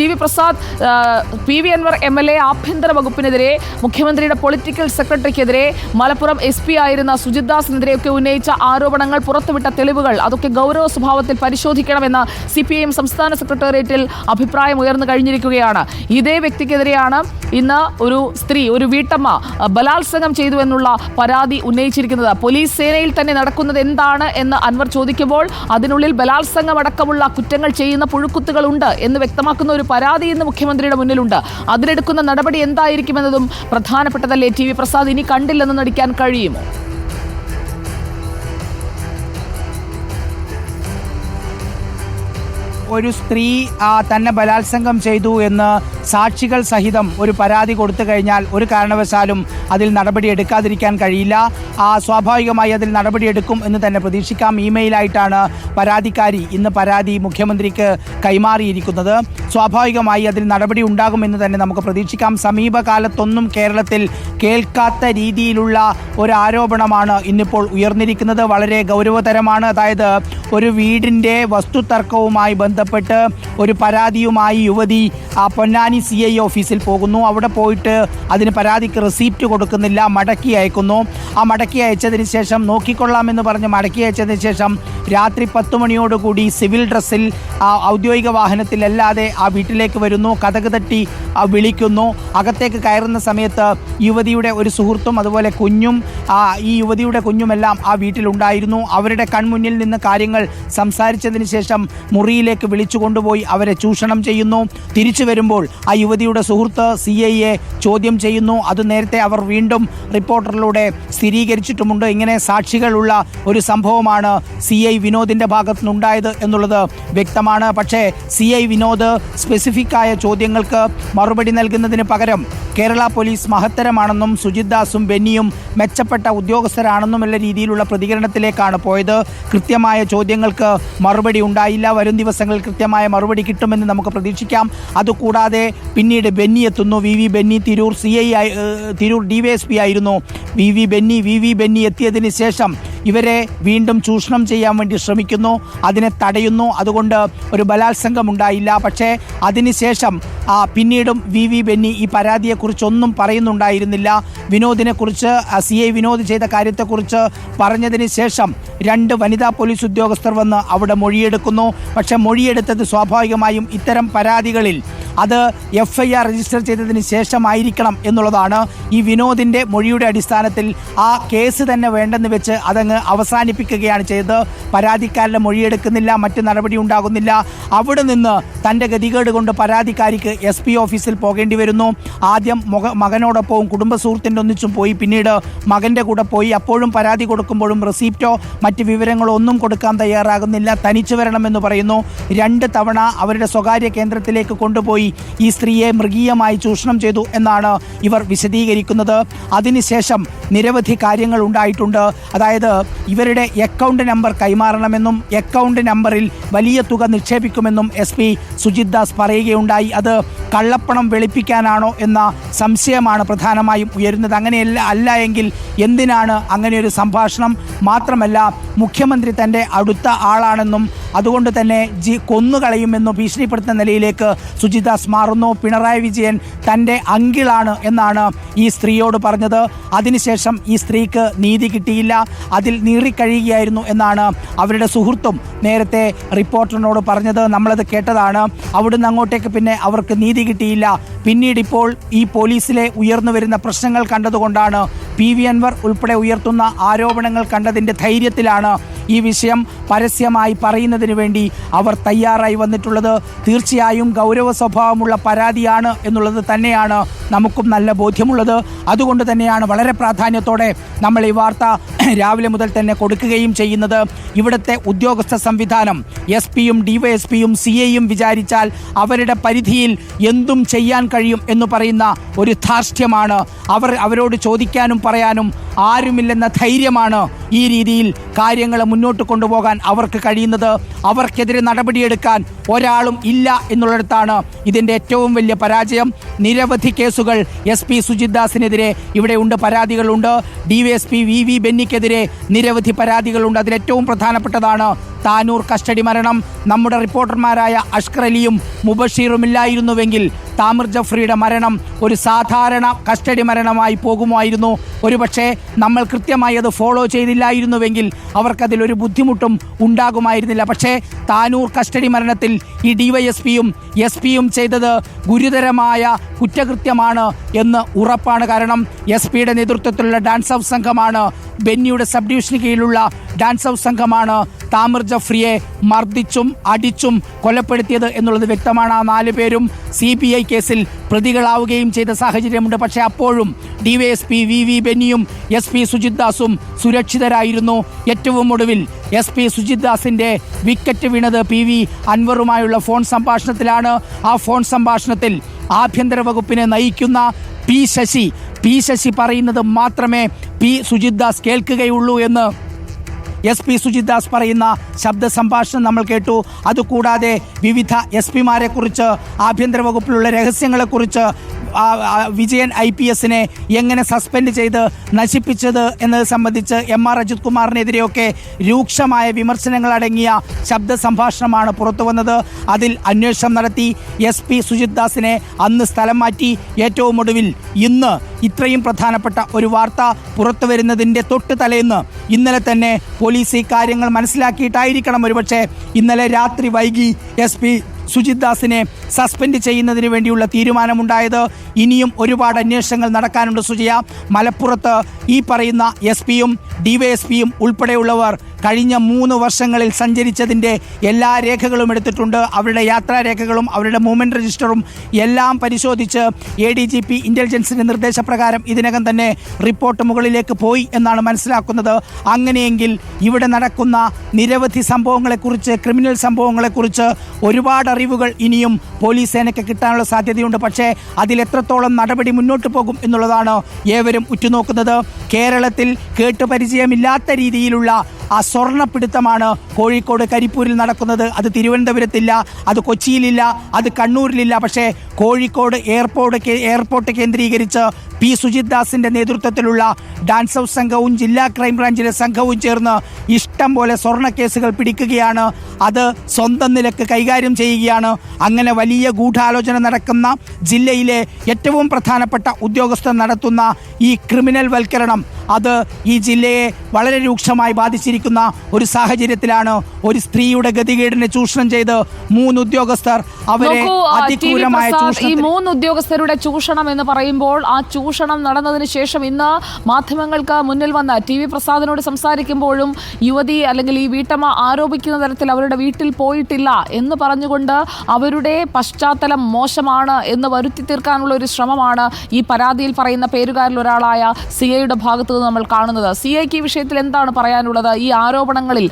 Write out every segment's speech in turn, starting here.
TV. Prasad, P V. Anvar MLA ആഭ്യന്തര വകുപ്പിനെതിരെ, മുഖ്യമന്ത്രിയുടെ political സെക്രട്ടറിക്കെതിരെ, Malappuram SP ആയിരുന്ന സുജിത് ദാസിനെതിരെയൊക്കെ ഉന്നയിച്ച ആരോപണങ്ങൾ, പുറത്തുവിട്ട തെളിവുകൾ, അതൊക്കെ ഗൗരവ സ്വഭാവത്തിൽ പരിശോധിക്കണമെന്ന് CPIM സംസ്ഥാന സെക്രട്ടേറിയറ്റിൽ അഭിപ്രായം ഉയർന്നു കഴിഞ്ഞിരിക്കുകയാണ്. ഇതേ വ്യക്തിക്കെതിരെയാണ് ഇന്ന് ഒരു സ്ത്രീ, ഒരു വീട്ടമ്മ ബലാത്സംഗം ചെയ്തു എന്നുള്ള പരാതി ഉന്നയിച്ചിരിക്കുന്നത്. പോലീസ് സേനയിൽ തന്നെ നടക്കുന്നത് എന്താണ് എന്ന് അൻവർ ചോദിക്കുമ്പോൾ അതിനുള്ളിൽ ബലാത്സംഗം അടക്കമുള്ള കുറ്റങ്ങൾ ചെയ്യുന്ന പുഴുക്കുത്തുകളുണ്ട് എന്ന് വ്യക്തമാക്കുന്ന ഒരു പരാതി ഇന്ന് മുഖ്യമന്ത്രിയുടെ മുന്നിലുണ്ട്. അതിലെടുക്കുന്ന നടപടി എന്തായിരിക്കുമെന്നതും പ്രധാനപ്പെട്ടതല്ലേ? ടി.വി. പ്രസാദ്, ഇനി കണ്ടില്ലെന്ന് നടിക്കാൻ കഴിയുമോ? ഒരു സ്ത്രീ തന്നെ ബലാത്സംഗം ചെയ്തു എന്ന് സാക്ഷികൾ സഹിതം ഒരു പരാതി കൊടുത്തു കഴിഞ്ഞാൽ ഒരു കാരണവശാലും അതിൽ നടപടി എടുക്കാതിരിക്കാൻ കഴിയില്ല. സ്വാഭാവികമായി അതിൽ നടപടിയെടുക്കും എന്ന് തന്നെ പ്രതീക്ഷിക്കാം. ഇമെയിലായിട്ടാണ് പരാതിക്കാരി ഇന്ന് പരാതി മുഖ്യമന്ത്രിക്ക് കൈമാറിയിരിക്കുന്നത്. സ്വാഭാവികമായി അതിൽ നടപടി ഉണ്ടാകുമെന്ന് തന്നെ നമുക്ക് പ്രതീക്ഷിക്കാം. സമീപകാലത്തൊന്നും കേരളത്തിൽ കേൾക്കാത്ത രീതിയിലുള്ള ഒരു ആരോപണമാണ് ഇന്നിപ്പോൾ ഉയർന്നിരിക്കുന്നത്. വളരെ ഗൗരവതരമാണ്. അതായത് ഒരു വീടിൻ്റെ വസ്തുതർക്കവുമായി ബന്ധപ്പെട്ട് ഒരു പരാതിയുമായി യുവതി പൊന്നാനി CI ഓഫീസിൽ പോകുന്നു. അവിടെ പോയിട്ട് അതിന് പരാതിക്ക് റെസിപ്റ്റ് കൊടുക്കുന്നില്ല, മടക്കി അയക്കുന്നു. മടക്കി അയച്ചതിന് ശേഷം നോക്കിക്കൊള്ളാമെന്ന് പറഞ്ഞ് മടക്കി അയച്ചതിന് ശേഷം രാത്രി 10 മണിയോടുകൂടി സിവിൽ ഡ്രസ്സിൽ ഔദ്യോഗിക വാഹനത്തിലല്ലാതെ വീട്ടിലേക്ക് വരുന്നു. കതക് തട്ടി വിളിക്കുന്നു. അകത്തേക്ക് കയറുന്ന സമയത്ത് യുവതിയുടെ ഒരു സുഹൃത്തും അതുപോലെ കുഞ്ഞും ഈ യുവതിയുടെ കുഞ്ഞുമെല്ലാം വീട്ടിലുണ്ടായിരുന്നു. അവരുടെ കൺമുന്നിൽ നിന്ന് കാര്യങ്ങൾ സംസാരിച്ചതിന് ശേഷം മുറിയിലേക്ക് വിളിച്ചു കൊണ്ടുപോയി അവരെ ചൂഷണം ചെയ്യുന്നു. തിരിച്ചു വരുമ്പോൾ യുവതിയുടെ സുഹൃത്ത് CIയെ ചോദ്യം ചെയ്യുന്നു. അത് നേരത്തെ അവർ വീണ്ടും റിപ്പോർട്ടറിലൂടെ സ്ഥിരീകരിച്ചിട്ടുമുണ്ട്. ഇങ്ങനെ സാക്ഷികളുള്ള ഒരു സംഭവമാണ് CI വിനോദിൻ്റെ ഭാഗത്തുനിന്നുണ്ടായത് എന്നുള്ളത് വ്യക്തമാണ്. പക്ഷേ CI വിനോദ് സ്പെസിഫിക്കായ ചോദ്യങ്ങൾക്ക് മറുപടി നൽകുന്നതിന് പകരം കേരള പോലീസ് മഹത്തരമാണെന്നും സുജിത് ദാസും ബെന്നിയും മെച്ചപ്പെട്ട ഉദ്യോഗസ്ഥരാണെന്നുമുള്ള രീതിയിലുള്ള പ്രതികരണത്തിലേക്കാണ് പോയത്. കൃത്യമായ ചോദ്യങ്ങൾക്ക് മറുപടി ഉണ്ടായില്ല. വരും ദിവസങ്ങളിൽ കൃത്യമായ മറുപടി കിട്ടുമെന്ന് നമുക്ക് പ്രതീക്ഷിക്കാം. അതുകൂടാതെ പിന്നീട് ബെന്നി എത്തുന്നു. VV ബെന്നി തിരൂർ തിരൂർ DYSP ആയിരുന്നു VV ബെന്നി എത്തിയതിന് ശേഷം ഇവരെ വീണ്ടും ചൂഷണം ചെയ്യാൻ വേണ്ടി ശ്രമിക്കുന്നു. അതിനെ തടയുന്നു. അതുകൊണ്ട് ഒരു ബലാത്സംഗം ഉണ്ടായില്ല. പക്ഷേ അതിനുശേഷം പിന്നീടും VV ബെന്നി ഈ പരാതിയെക്കുറിച്ചൊന്നും പറയുന്നുണ്ടായിരുന്നില്ല. വിനോദിനെക്കുറിച്ച് CI വിനോദ് ചെയ്ത കാര്യത്തെക്കുറിച്ച് പറഞ്ഞതിന് ശേഷം 2 വനിതാ പോലീസ് ഉദ്യോഗസ്ഥർ വന്ന് അവിടെ മൊഴിയെടുക്കുന്നു. പക്ഷേ മൊഴിയെടുത്തത് സ്വാഭാവികമായും ഇത്തരം പരാതികളിൽ അത് FIR രജിസ്റ്റർ ചെയ്തതിന് ശേഷമായിരിക്കണം എന്നുള്ളതാണ്. ഈ വിനോദിൻ്റെ മൊഴിയുടെ അടിസ്ഥാനത്തിൽ കേസ് തന്നെ വേണ്ടെന്ന് വെച്ച് അതങ്ങ് അവസാനിപ്പിക്കുകയാണ് ചെയ്തത്. പരാതിക്കാരുടെ മൊഴിയെടുക്കുന്നില്ല, മറ്റ് നടപടി ഉണ്ടാകുന്നില്ല. അവിടെ നിന്ന് തൻ്റെ ഗതികേട് കൊണ്ട് പരാതിക്കാരിക്ക് SP ഓഫീസിൽ പോകേണ്ടി വരുന്നു. ആദ്യം മകനോടൊപ്പവും കുടുംബ സുഹൃത്തിൻ്റെ ഒന്നിച്ചും പോയി, പിന്നീട് മകൻ്റെ കൂടെ പോയി. അപ്പോഴും പരാതി കൊടുക്കുമ്പോഴും റെസിപ്റ്റോ മറ്റ് വിവരങ്ങളോ ഒന്നും കൊടുക്കാൻ തയ്യാറാകുന്നില്ല. തനിച്ചു വരണമെന്ന് പറയുന്നു. 2 തവണ അവരുടെ സ്വകാര്യ കേന്ദ്രത്തിലേക്ക് കൊണ്ടുപോയി ഈ സ്ത്രീയെ മൃഗീയമായി ചൂഷണം ചെയ്തു എന്നാണ് ഇവർ വിശദീകരിക്കുന്നത്. അതിനുശേഷം നിരവധി കാര്യങ്ങൾ ഉണ്ടായിട്ടുണ്ട്. അതായത് ഇവരുടെ അക്കൗണ്ട് നമ്പർ കൈമാറണമെന്നും അക്കൗണ്ട് നമ്പറിൽ വലിയ തുക നിക്ഷേപിക്കുമെന്നും SP സുജിത് ദാസ് പറയുകയുണ്ടായി. അത് കള്ളപ്പണം വെളുപ്പിക്കാനാണോ എന്ന സംശയമാണ് പ്രധാനമായും ഉയരുന്നത്. അങ്ങനെയല്ല അല്ല എങ്കിൽ എന്തിനാണ് അങ്ങനെയൊരു സംഭാഷണം? മാത്രമല്ല മുഖ്യമന്ത്രി തൻ്റെ അടുത്ത ആളാണെന്നും അതുകൊണ്ട് തന്നെ കൊന്നുകളയുമെന്നും ഭീഷണിപ്പെടുത്തുന്ന നിലയിലേക്ക് സുജിത് ദാസ് മാറുന്നു. പിണറായി വിജയൻ തൻ്റെ അങ്കിളാണ് എന്നാണ് ഈ സ്ത്രീയോട് പറഞ്ഞത്. അതിനുശേഷം ഈ സ്ത്രീക്ക് നീതി കിട്ടിയില്ല, അതിൽ നീറിക്കഴിയുകയായിരുന്നു എന്നാണ് അവരുടെ സുഹൃത്തും നേരത്തെ റിപ്പോർട്ടറിനോട് പറഞ്ഞത്. നമ്മളത് കേട്ടതാണ്. അവിടുന്ന് അങ്ങോട്ടേക്ക് പിന്നെ അവർക്ക് നീതി കിട്ടിയില്ല. പിന്നീടിപ്പോൾ ഈ പോലീസിലെ ഉയർന്നു വരുന്ന പ്രശ്നങ്ങൾ കണ്ടതുകൊണ്ടാണ് PV അൻവർ ഉൾപ്പെടെ ഉയർത്തുന്ന ആരോപണങ്ങൾ കണ്ടതിൻ്റെ ധൈര്യത്തിലാണ് ഈ വിഷയം പരസ്യമായി പറയുന്നതിന് വേണ്ടി അവർ തയ്യാറായി വന്നിട്ടുള്ളത്. തീർച്ചയായും ഗൗരവ സ്വഭാവമുള്ള പരാതിയാണ് എന്നുള്ളത് തന്നെയാണ് നമുക്കും നല്ല ബോധ്യമുള്ളത്. അതുകൊണ്ട് തന്നെയാണ് വളരെ പ്രാധാന്യത്തോടെ നമ്മൾ ഈ വാർത്ത രാവിലെ മുതൽ തന്നെ കൊടുക്കുകയും ചെയ്യുന്നത്. ഇവിടുത്തെ ഉദ്യോഗസ്ഥ സംവിധാനം SP-യും DYSP-യും CIയും വിചാരിച്ചാൽ അവരുടെ പരിധിയിൽ എന്തും ചെയ്യാൻ കഴിയും എന്ന് പറയുന്ന ഒരു ധാർഷ്ട്യമാണ്. അവരോട് ചോദിക്കാനും പറയാനും ആരുമില്ലെന്ന ധൈര്യമാണ് ഈ രീതിയിൽ കാര്യങ്ങൾ മുന്നോട്ട് കൊണ്ടുപോകാൻ അവർക്ക് കഴിയുന്നത്. അവർക്കെതിരെ നടപടിയെടുക്കാൻ ഒരാളും ഇല്ല എന്നുള്ളിടത്താണ് ഇതിൻ്റെ ഏറ്റവും വലിയ പരാജയം. നിരവധി കേസുകൾ SP സുജിത് ദാസിനെതിരെ ഇവിടെ ഉണ്ട്, പരാതികളുണ്ട്. DYSP VV ബെന്നിക്കെതിരെ നിരവധി പരാതികളുണ്ട്. അതിലേറ്റവും പ്രധാനപ്പെട്ടതാണ് താനൂർ കസ്റ്റഡി മരണം. നമ്മുടെ റിപ്പോർട്ടർമാരായ അഷ്കർ അലിയും മുബഷീറും ഇല്ലായിരുന്നുവെങ്കിൽ താമിർ ജഫ്രിയുടെ മരണം ഒരു സാധാരണ കസ്റ്റഡി മരണമായി പോകുമായിരുന്നു. ഒരുപക്ഷെ നമ്മൾ കൃത്യമായി അത് ഫോളോ ചെയ്തില്ലായിരുന്നുവെങ്കിൽ അവർക്കതിലൊരു ബുദ്ധിമുട്ടും ഉണ്ടാകുമായിരുന്നില്ല. പക്ഷേ താനൂർ കസ്റ്റഡി മരണത്തിൽ ഈ DYSPയും SP-യും ചെയ്തത് ഗുരുതരമായ കുറ്റകൃത്യമാണ് എന്ന് ഉറപ്പാണ്. കാരണം SP-യുടെ നേതൃത്വത്തിലുള്ള ഡാൻസ് ഹൗസ് സംഘമാണ്, ബെന്നിയുടെ സബ് ഡിവിഷന് കീഴിലുള്ള ഡാൻസ് ഹൗസ് സംഘമാണ് താമിർ ജഫ്രിയെ മർദ്ദിച്ചും അടിച്ചും കൊലപ്പെടുത്തിയത് എന്നുള്ളത് വ്യക്തമാണ്. ആ 4 പേരും CBI കേസിൽ പ്രതികളാവുകയും ചെയ്ത സാഹചര്യമുണ്ട്. പക്ഷേ അപ്പോഴും DYSP VV ബെന്നിയും SP സുജിത് ദാസും സുരക്ഷിതരായിരുന്നു. ഏറ്റവും ഒടുവിൽ SP സുജിത് ദാസിൻ്റെ വിക്കറ്റ് വീണത് PV അൻവറുമായുള്ള ഫോൺ സംഭാഷണത്തിലാണ്. ആ ഫോൺ സംഭാഷണത്തിൽ ആഭ്യന്തര വകുപ്പിനെ നയിക്കുന്ന P ശശി പറയുന്നത് മാത്രമേ സുജിത് ദാസ് കേൾക്കുകയുള്ളൂ എന്ന് SP സുജിത് ദാസ് പറയുന്ന ശബ്ദ സംഭാഷണം നമ്മൾ കേട്ടു. അതുകൂടാതെ വിവിധ SP-മാരെ കുറിച്ച്, ആഭ്യന്തര വകുപ്പിലുള്ള രഹസ്യങ്ങളെക്കുറിച്ച്, വിജയൻ IPS-നെ എങ്ങനെ സസ്പെൻഡ് ചെയ്ത് നശിപ്പിച്ചത് എന്നത് സംബന്ധിച്ച് MR അജിത് കുമാറിനെതിരെയൊക്കെ രൂക്ഷമായ വിമർശനങ്ങൾ അടങ്ങിയ ശബ്ദ സംഭാഷണമാണ് പുറത്തു വന്നത്. അതിൽ അന്വേഷണം നടത്തി SP സുജിത് ദാസിനെ അന്ന് സ്ഥലം മാറ്റി. ഏറ്റവും ഒടുവിൽ ഇന്ന് ഇത്രയും പ്രധാനപ്പെട്ട ഒരു വാർത്ത പുറത്തു വരുന്നതിൻ്റെ തൊട്ട് തലേന്ന് ഇന്നലെ തന്നെ പോലീസ് ഈ കാര്യങ്ങൾ മനസ്സിലാക്കിയിട്ടായിരിക്കണം ഒരുപക്ഷെ ഇന്നലെ രാത്രി വൈകി SP സുജിത് ദാസിനെ സസ്പെൻഡ് ചെയ്യുന്നതിന് വേണ്ടിയുള്ള തീരുമാനമുണ്ടായത്. ഇനിയും ഒരുപാട് അന്വേഷണങ്ങൾ നടക്കാനുണ്ട് സുജയ. മലപ്പുറത്ത് ഈ പറയുന്ന SP-യും DYSP-യും ഉൾപ്പെടെയുള്ളവർ കഴിഞ്ഞ 3 വർഷങ്ങളിൽ സഞ്ചരിച്ചതിൻ്റെ എല്ലാ രേഖകളും എടുത്തിട്ടുണ്ട്. അവരുടെ യാത്രാരേഖകളും അവരുടെ മൂവ്മെൻറ്റ് രജിസ്റ്ററും എല്ലാം പരിശോധിച്ച് ADGP ഇൻ്റലിജൻസിൻ്റെ നിർദ്ദേശപ്രകാരം ഇതിനകം തന്നെ റിപ്പോർട്ട് മുകളിലേക്ക് പോയി എന്നാണ് മനസ്സിലാക്കുന്നത്. അങ്ങനെയെങ്കിൽ ഇവിടെ നടക്കുന്ന നിരവധി സംഭവങ്ങളെക്കുറിച്ച്, ക്രിമിനൽ സംഭവങ്ങളെക്കുറിച്ച് ഒരുപാട് അറിവുകൾ ഇനിയും പോലീസ് സേനയ്ക്ക് കിട്ടാനുള്ള സാധ്യതയുണ്ട്. പക്ഷേ അതിലെത്രത്തോളം നടപടി മുന്നോട്ട് പോകും എന്നുള്ളതാണ് ഏവരും ഉറ്റുനോക്കുന്നത്. കേരളത്തിൽ കേട്ടുപരിചയമില്ലാത്ത രീതിയിലുള്ള ആ സ്വർണ്ണപ്പിടുത്തമാണ് കോഴിക്കോട് കരിപ്പൂരിൽ നടക്കുന്നത്. അത് തിരുവനന്തപുരത്തില്ല, അത് കൊച്ചിയിലില്ല, അത് കണ്ണൂരിലില്ല. പക്ഷേ കോഴിക്കോട് എയർപോർട്ട് കേന്ദ്രീകരിച്ച് സുജിത് ദാസിൻ്റെ നേതൃത്വത്തിലുള്ള ഡാൻസ് ഹൗസ് സംഘവും ജില്ലാ ക്രൈംബ്രാഞ്ചിലെ സംഘവും ചേർന്ന് ഇഷ്ടം പോലെ സ്വർണ്ണ കേസുകൾ പിടിക്കുകയാണ്. അത് സ്വന്തം നിലക്ക് കൈകാര്യം ചെയ്യുകയാണ്. അങ്ങനെ വലിയ ഗൂഢാലോചന നടക്കുന്ന ജില്ലയിലെ ഏറ്റവും പ്രധാനപ്പെട്ട ഉദ്യോഗസ്ഥർ നടത്തുന്ന ഈ ക്രിമിനൽ വൽക്കരണം അത് ഈ ജില്ലയെ വളരെ രൂക്ഷമായി ബാധിച്ചിരിക്കുന്ന ഒരു സാഹചര്യത്തിലാണ് ഒരു സ്ത്രീയുടെ ഗതികേടിനെ ചൂഷണം ചെയ്ത് 3 ഉദ്യോഗസ്ഥർ അവരെ അതിക്രൂരമായ ഈ 3 ഉദ്യോഗസ്ഥരുടെ ചൂഷണം എന്ന് പറയുമ്പോൾ ആ ചൂഷണം നടന്നതിന് ശേഷം ഇന്ന് മാധ്യമങ്ങൾക്ക് മുന്നിൽ വന്ന TV പ്രസാദിനോട് സംസാരിക്കുമ്പോഴും യുവതി അല്ലെങ്കിൽ ഈ വീട്ടമ്മ ആരോപിക്കുന്ന തരത്തിൽ അവരുടെ വീട്ടിൽ പോയിട്ടില്ല എന്ന് പറഞ്ഞുകൊണ്ട് അവരുടെ പശ്ചാത്തലം മോശമാണ് എന്ന് വരുത്തി തീർക്കാനുള്ള ഒരു ശ്രമമാണ് ഈ പരാതിയിൽ പറയുന്ന പേരുകാരിൽ ഒരാളായ CIയുടെ ഭാഗത്ത് നമ്മൾ കാണുന്നത്. CIക്ക് ഈ വിഷയത്തിൽ എന്താണ് പറയാനുള്ളത്? ഈ ആരോപണങ്ങളിൽ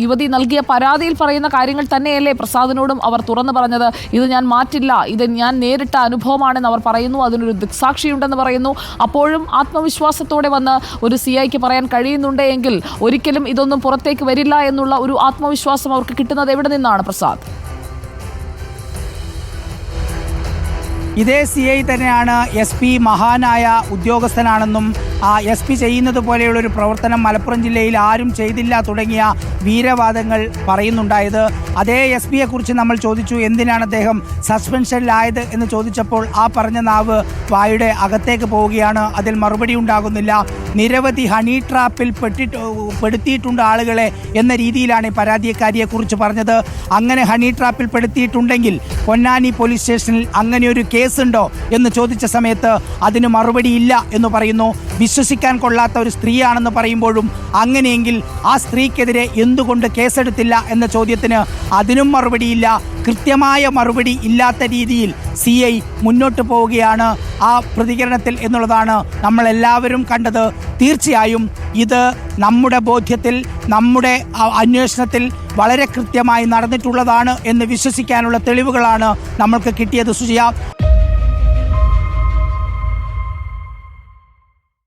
യുവതി നൽകിയ പരാതിയിൽ പറയുന്ന കാര്യങ്ങൾ തന്നെയല്ലേ പ്രസാദിനോടും അവർ തുറന്നു പറഞ്ഞത്? ഇത് ഞാൻ മാറ്റില്ല, ഇത് ഞാൻ നേരിട്ട അനുഭവമാണെന്ന് അവർ പറയുന്നു, അതിനൊരു ദൃക്സാക്ഷിയുണ്ടെന്ന് പറയുന്നു. അപ്പോഴും ആത്മവിശ്വാസത്തോടെ വന്ന് ഒരു CIക്ക് പറയാൻ കഴിയുന്നുണ്ട് എങ്കിൽ ഒരിക്കലും ഇതൊന്നും പുറത്തേക്ക് വരില്ല എന്നുള്ള ഒരു ആത്മവിശ്വാസം അവർക്ക് കിട്ടുന്നത് എവിടെ നിന്നാണ് പ്രസാദ്? ഇതേ CI തന്നെയാണ് SP മഹാനായ ഉദ്യോഗസ്ഥനാണെന്നും SP ചെയ്യുന്നത് പോലെയുള്ളൊരു പ്രവർത്തനം മലപ്പുറം ജില്ലയിൽ ആരും ചെയ്തില്ല തുടങ്ങിയ വീരവാദങ്ങൾ പറയുന്നുണ്ടായത്. അതേ SP-യെക്കുറിച്ച് നമ്മൾ ചോദിച്ചു, എന്തിനാണ് അദ്ദേഹം സസ്പെൻഷനിലായത് എന്ന് ചോദിച്ചപ്പോൾ ആ പറഞ്ഞ നാവ് വായുടെ അകത്തേക്ക് പോവുകയാണ്. അതിൽ മറുപടി ഉണ്ടാകുന്നില്ല. നിരവധി ഹണി ട്രാപ്പിൽ പെടുത്തിയിട്ടുണ്ട് ആളുകളെ എന്ന രീതിയിലാണ് ഈ പരാതിക്കാരിയെക്കുറിച്ച് പറഞ്ഞത്. അങ്ങനെ ഹണി ട്രാപ്പിൽ പെടുത്തിയിട്ടുണ്ടെങ്കിൽ പൊന്നാനി പോലീസ് സ്റ്റേഷനിൽ അങ്ങനെ ഒരു കേസുണ്ടോ എന്ന് ചോദിച്ച സമയത്ത് അതിന് മറുപടിയില്ല എന്ന് പറയുന്നു. വിശ്വസിക്കാൻ കൊള്ളാത്ത ഒരു സ്ത്രീയാണെന്ന് പറയുമ്പോഴും അങ്ങനെയെങ്കിൽ ആ സ്ത്രീക്കെതിരെ എന്തുകൊണ്ട് കേസെടുത്തില്ല എന്ന ചോദ്യത്തിന് അതിനും മറുപടിയില്ല. കൃത്യമായ മറുപടി ഇല്ലാത്ത രീതിയിൽ CI മുന്നോട്ട് പോവുകയാണ് ആ പ്രതികരണത്തിൽ എന്നുള്ളതാണ് നമ്മളെല്ലാവരും കണ്ടത്. തീർച്ചയായും ഇത് നമ്മുടെ ബോധ്യത്തിൽ, നമ്മുടെ അന്വേഷണത്തിൽ വളരെ കൃത്യമായി നടന്നിട്ടുള്ളതാണ് എന്ന് വിശ്വസിക്കാനുള്ള തെളിവുകളാണ് നമ്മൾക്ക് കിട്ടിയത് സുജിയ.